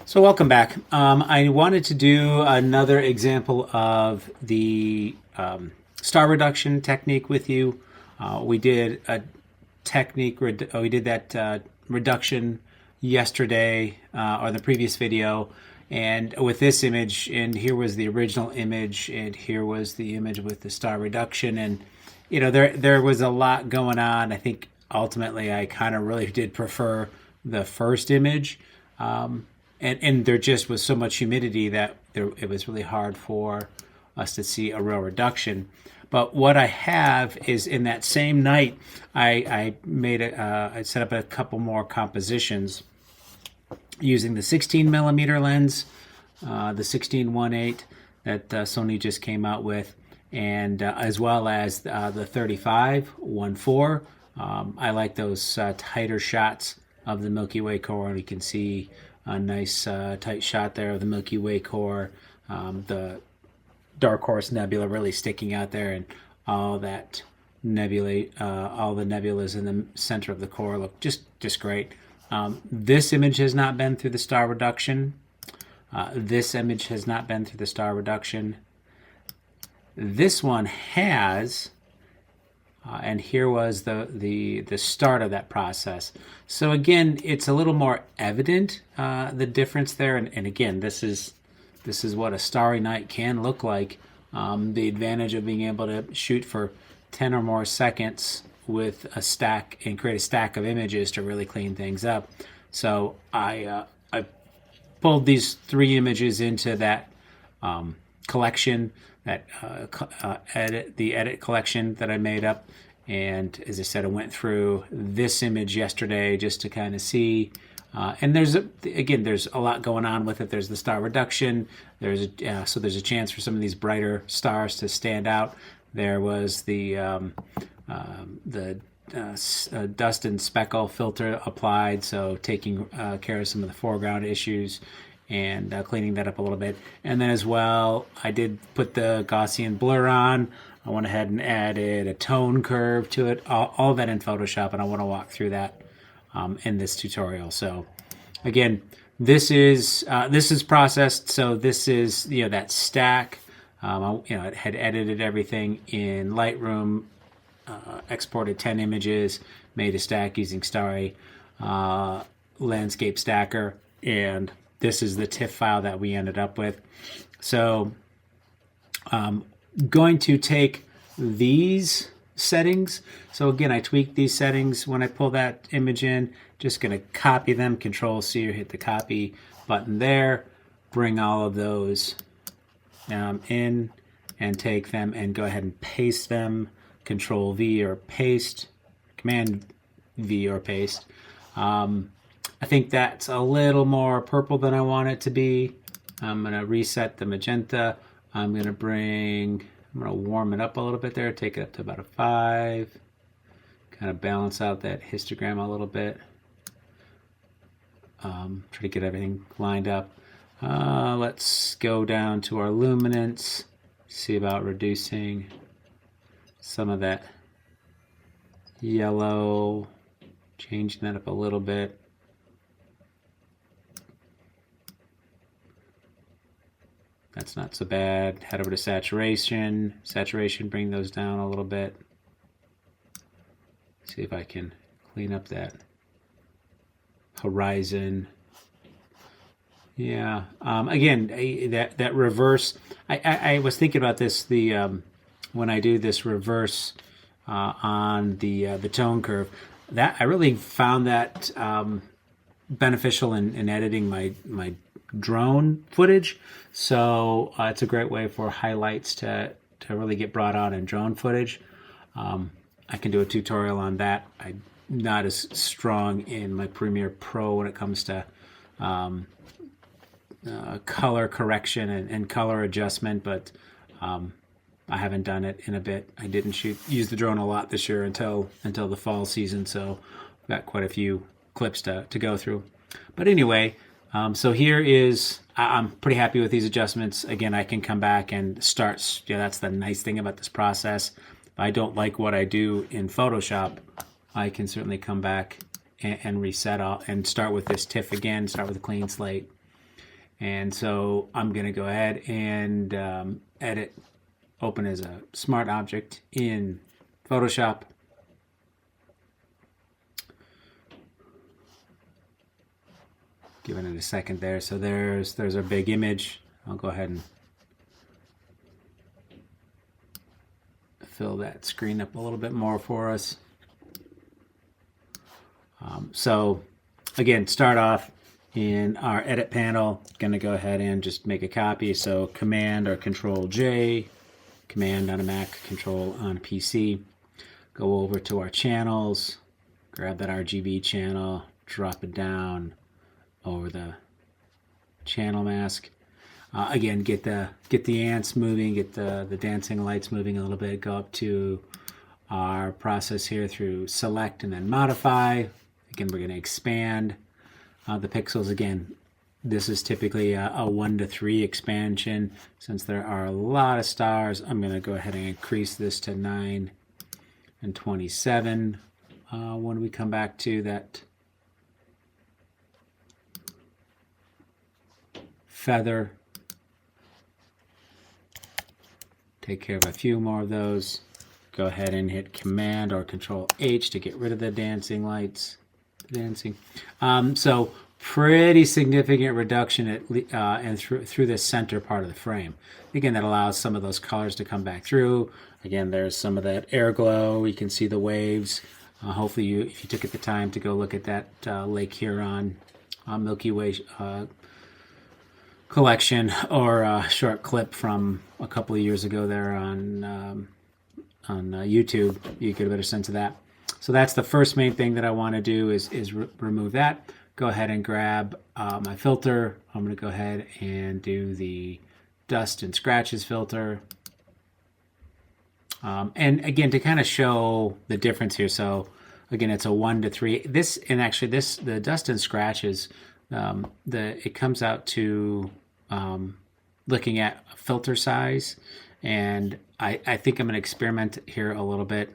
So welcome back. I wanted to do another example of the star reduction technique with you. We did a technique, we did that reduction yesterday or the previous video, and with this image, and here was the original image, and here was the image with the star reduction, and there was a lot going on. I think ultimately I kind of really did prefer the first image. And there just was so much humidity that it was really hard for us to see a real reduction. But what I have is in that same night, I set up a couple more compositions using the 16 millimeter lens, the 16-1.8 that Sony just came out with, and as well as the 35-1.4. I like those tighter shots of the Milky Way core, and you can see a nice tight shot there of the Milky Way core, the Dark Horse Nebula really sticking out there, and all that nebula, all the nebulas in the center of the core look just great. This image has not been through the star reduction. This image has not been through the star reduction. This one has. And here was the start of that process. So again, it's a little more evident, the difference there. And again, this is what a starry night can look like. The advantage of being able to shoot for 10 or more seconds with a stack and create a stack of images to really clean things up. So I pulled these three images into that collection, that edit collection that I made up. And as I said, I went through this image yesterday just to kind of see. And there's a lot going on with it. There's the star reduction. So there's a chance for some of these brighter stars to stand out. There was the dust and speckle filter applied, so taking care of some of the foreground issues and cleaning that up a little bit. And then as well, I did put the Gaussian blur on. I went ahead and added a tone curve to it, all of that in Photoshop, and I want to walk through that in this tutorial. So again, this is processed. So this is that stack. It had edited everything in Lightroom, exported 10 images, made a stack using Starry Landscape Stacker, and this is the TIFF file that we ended up with. So going to take these settings. So again, I tweaked these settings when I pull that image in. Just going to copy them, Control-C, or hit the copy button there. Bring all of those in and take them and go ahead and paste them. Control-V or paste, Command-V or paste. I think that's a little more purple than I want it to be. I'm going to reset the magenta. I'm going to warm it up a little bit there, take it up to about a 5. Kind of balance out that histogram a little bit. Try to get everything lined up. Let's go down to our luminance, see about reducing some of that yellow, changing that up a little bit. That's not so bad. Head over to saturation. Saturation, bring those down a little bit. See if I can clean up that horizon. Yeah. Again, that reverse. I was thinking about this when I do this reverse on the tone curve. That I really found that beneficial in editing my drone footage. So it's a great way for highlights to really get brought out in drone footage. I can do a tutorial on that. I'm not as strong in my Premiere Pro when it comes to color correction and color adjustment, but I haven't done it in a bit. I didn't use the drone a lot this year until the fall season, so I've got quite a few clips to go through. But anyway, so here is, I'm pretty happy with these adjustments. Again, I can come back and start. That's the nice thing about this process. If I don't like what I do in Photoshop, I can certainly come back and reset all and start with this TIFF again, start with a clean slate. And so I'm going to go ahead and edit, open as a smart object in Photoshop. Giving it a second there. So there's our big image. I'll go ahead and fill that screen up a little bit more for us. So again, start off in our edit panel. Gonna go ahead and just make a copy. So Command or Control J, Command on a Mac, Control on a PC. Go over to our channels, grab that RGB channel, drop it down over the channel mask. Again, get the ants moving, get the dancing lights moving a little bit. Go up to our process here through select and then modify. Again, we're going to expand the pixels. Again, this is typically a 1 to 3 expansion. Since there are a lot of stars, I'm going to go ahead and increase this to 9 and 27. When we come back to that feather, take care of a few more of those. Go ahead and hit Command or Control H to get rid of the dancing lights. So pretty significant reduction and through the center part of the frame. Again, that allows some of those colors to come back through. Again, there's some of that air glow. You can see the waves. Hopefully, if you took the time to go look at that Lake Huron Milky Way collection or a short clip from a couple of years ago there on YouTube, you get a better sense of that. So that's the first main thing that I want to do is remove that. Go ahead and grab my filter. I'm going to go ahead and do the dust and scratches filter. And again, to kind of show the difference here. So again, it's a 1 to 3. The dust and scratches, it comes out to looking at filter size. And I think I'm going to experiment here a little bit.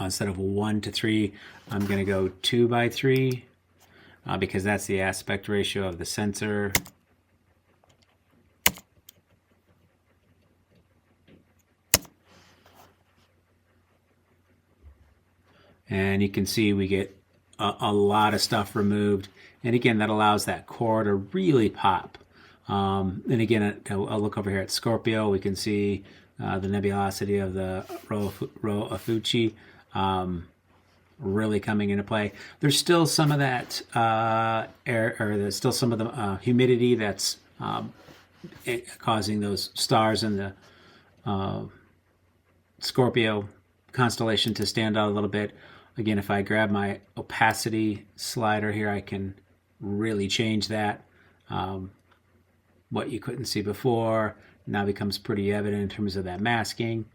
Instead of 1 to 3, I'm going to go 2 by 3 because that's the aspect ratio of the sensor. And you can see we get a lot of stuff removed. And again, that allows that core to really pop. And again, I'll look over here at Scorpio. We can see the nebulosity of the Rho Ophiuchi really coming into play. There's still some of that air, or there's still some of the humidity that's causing those stars in the Scorpio constellation to stand out a little bit. Again, if I grab my opacity slider here, I can really change that. What you couldn't see before now becomes pretty evident in terms of that masking.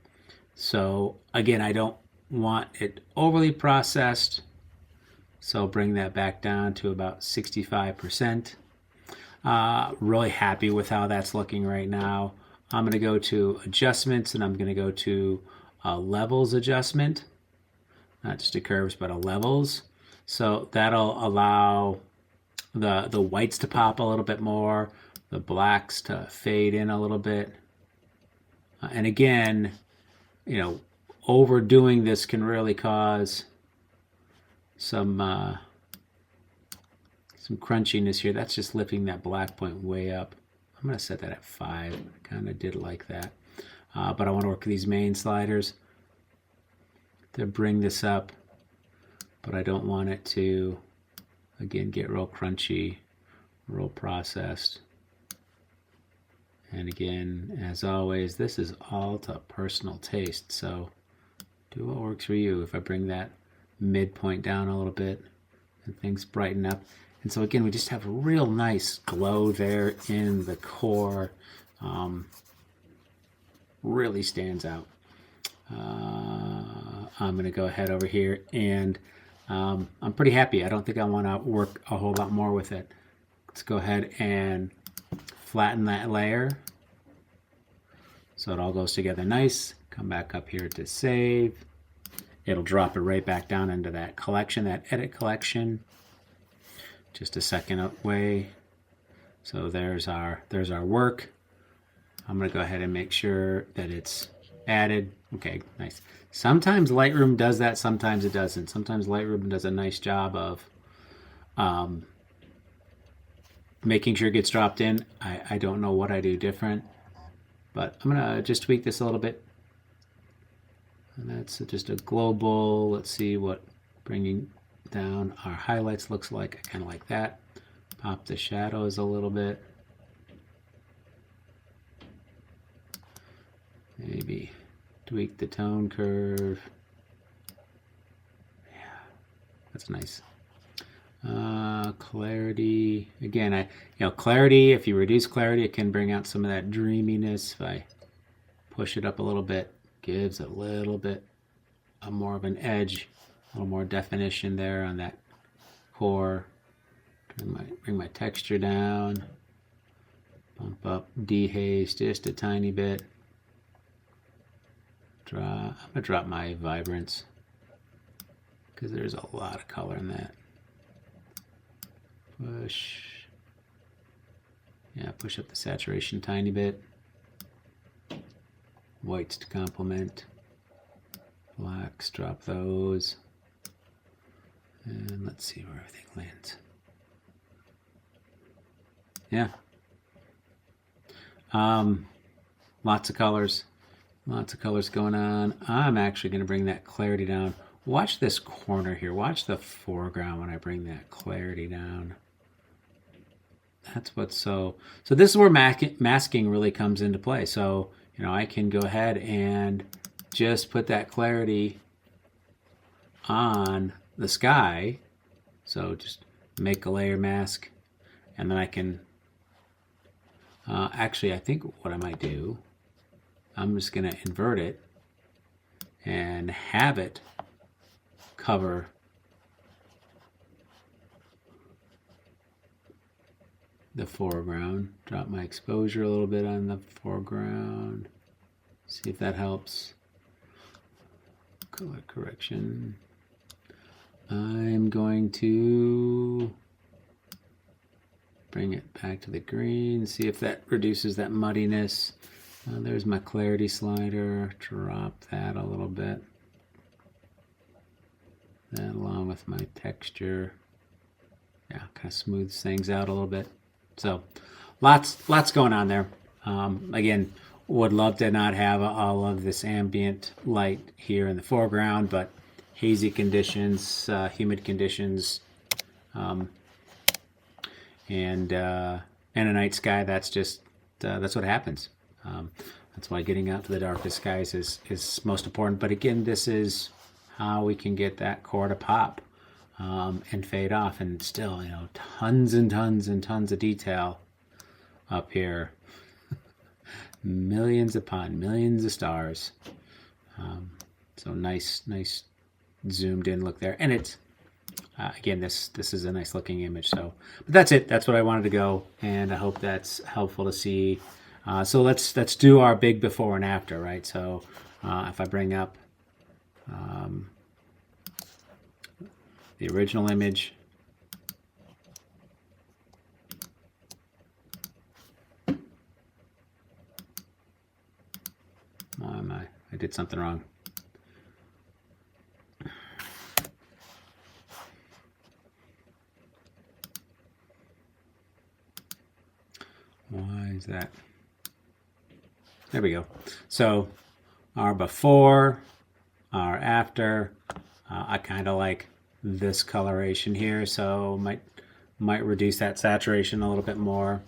So again, I don't want it overly processed, so bring that back down to about 65%. Really happy with how that's looking right now. I'm going to go to adjustments, and I'm going to go to levels adjustment, not just a curves but a levels. So that'll allow the whites to pop a little bit more, the blacks to fade in a little bit. And again, overdoing this can really cause some crunchiness here. That's just lifting that black point way up. I'm going to set that at 5. I kind of did like that. But I want to work with these main sliders to bring this up. But I don't want it to, again, get real crunchy, real processed. And again, as always, this is all to personal taste. So do what works for you. If I bring that midpoint down a little bit and things brighten up. And so again, we just have a real nice glow there in the core. Really stands out. I'm going to go ahead over here and I'm pretty happy. I don't think I want to work a whole lot more with it. Let's go ahead and flatten that layer so it all goes together nice. Come back up here to save. It'll drop it right back down into that collection, that edit collection. Just a second away. So there's our work. I'm going to go ahead and make sure that it's added. Okay, nice. Sometimes Lightroom does that, sometimes it doesn't. Sometimes Lightroom does a nice job of making sure it gets dropped in. I don't know what I do different, but I'm going to just tweak this a little bit. And that's just a global. Let's see what bringing down our highlights looks like. I kind of like that. Pop the shadows a little bit. Maybe tweak the tone curve. Yeah, that's nice. Clarity. Again, clarity, if you reduce clarity, it can bring out some of that dreaminess. If I push it up a little bit, gives a little bit more of an edge, a little more definition there on that core. Bring my texture down. Bump up dehaze just a tiny bit. I'm gonna drop my vibrance because there's a lot of color in that. Push up the saturation a tiny bit. Whites to complement. Blacks, drop those. And let's see where everything lands. Yeah. Lots of colors. Lots of colors going on. I'm actually going to bring that clarity down. Watch this corner here. Watch the foreground when I bring that clarity down. That's what's so this is where masking really comes into play. So, I can go ahead and just put that clarity on the sky. So just make a layer mask, and then I can actually, I think what I might do, I'm just going to invert it and have it cover the foreground. Drop my exposure a little bit on the foreground. See if that helps. Color correction. I'm going to bring it back to the green. See if that reduces that muddiness. There's my clarity slider. Drop that a little bit. That along with my texture. Yeah, kind of smooths things out a little bit. So lots going on there. Again, would love to not have all of this ambient light here in the foreground, but hazy conditions, humid conditions, and a night sky, that's what happens. That's why getting out to the darkest skies is most important. But again, this is how we can get that core to pop and fade off, and still, tons and tons and tons of detail up here. Millions upon millions of stars. So nice zoomed in look there. And it's, again, this is a nice looking image. So, but that's it. That's what I wanted to go. And I hope that's helpful to see. So let's do our big before and after, right? So if I bring up the original image, I did something wrong. Why is that? There we go. So our before, our after. I kind of like this coloration here, so might reduce that saturation a little bit more.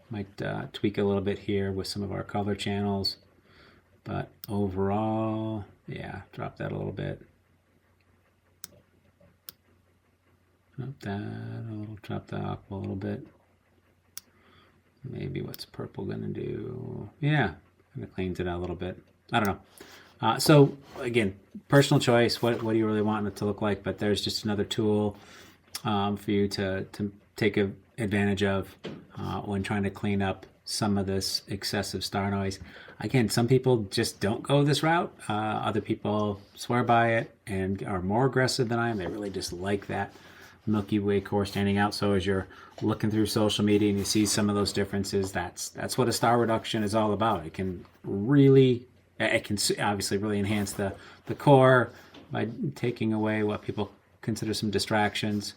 Might tweak a little bit here with some of our color channels. But overall, yeah, drop that a little bit. Drop that a little, drop the aqua a little bit. Maybe what's purple gonna do? Yeah, kind of cleans it out a little bit. I don't know. So again, personal choice. What do you really want it to look like? But there's just another tool for you to take advantage of when trying to clean up some of this excessive star noise. Again, some people just don't go this route. Other people swear by it and are more aggressive than I am. They really just like that Milky Way core standing out. So as you're looking through social media and you see some of those differences, that's what a star reduction is all about. It can obviously really enhance the core by taking away what people consider some distractions.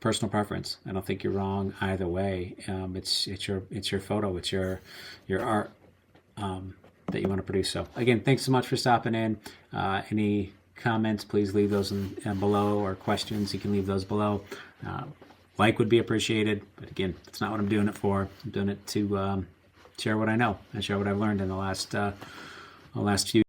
Personal preference. I don't think you're wrong either way. It's your photo. It's your art that you want to produce. So again, thanks so much for stopping in. Any comments, please leave those below, or questions, you can leave those below. Like would be appreciated, but again, that's not what I'm doing it for. I'm doing it to share what I know and share what I've learned in the last few